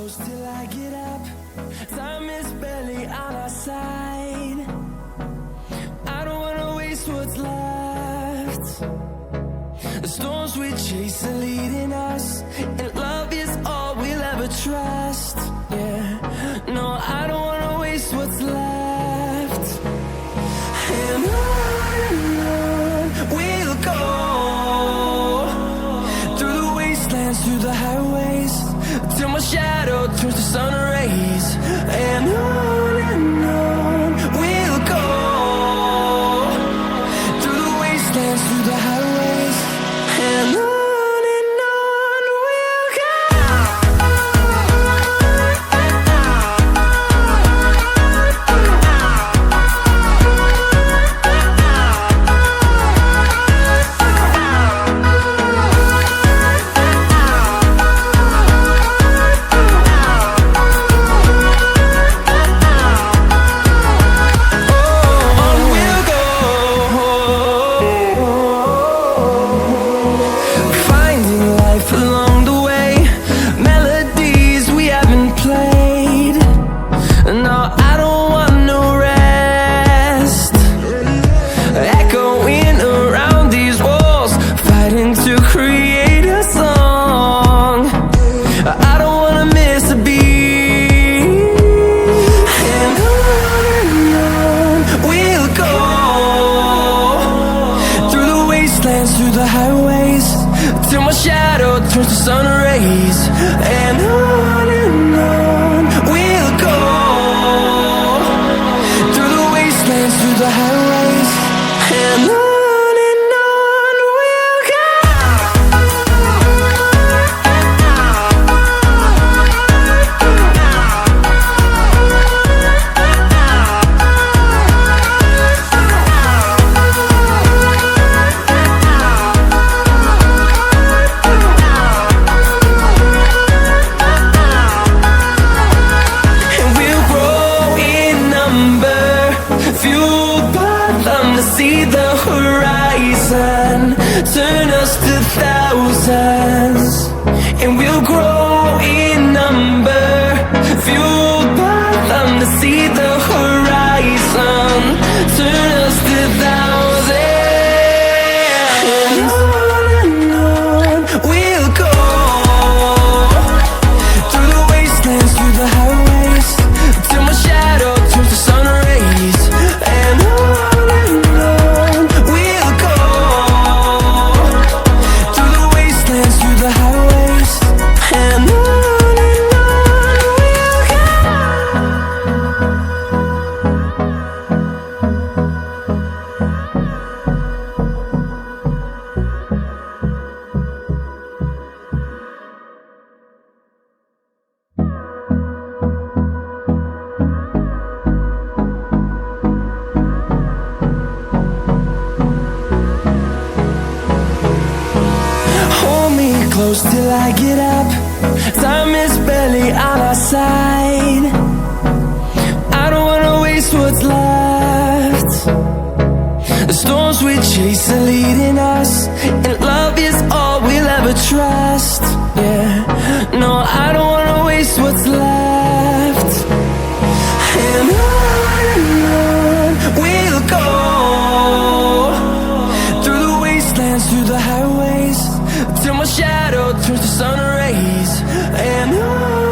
close till I get up. Time is barely on our side. I don't wanna waste what's left. The storms we chase are leading us, and love is all we'll ever trust. Yeah, no, I don't wanna waste what's left. And on we'll go, through the wastelands, through the highways, till my shadow turns to sun rays. And on we'll go, through the wastelands, through the highways, and on. Through the highways, till my shadow turns to sun rays. And on we'll go, through the wastelands, through the highways, and on. See the horizon turn us to thousands, and we'll grow in number, fueled by them. To see the horizon turn us to thousands, and on we'll go, through the wastelands, through the highways, till my shadow turns to sun rays. And on close till I get up. Time is barely on our side. I don't wanna waste what's left. The storms we chase are leading us, and love is all we'll ever trust. Yeah, no, I don't wanna waste what's left. And on we'll go, through the wastelands, through the highways, till my shadow turns to sun rays. And on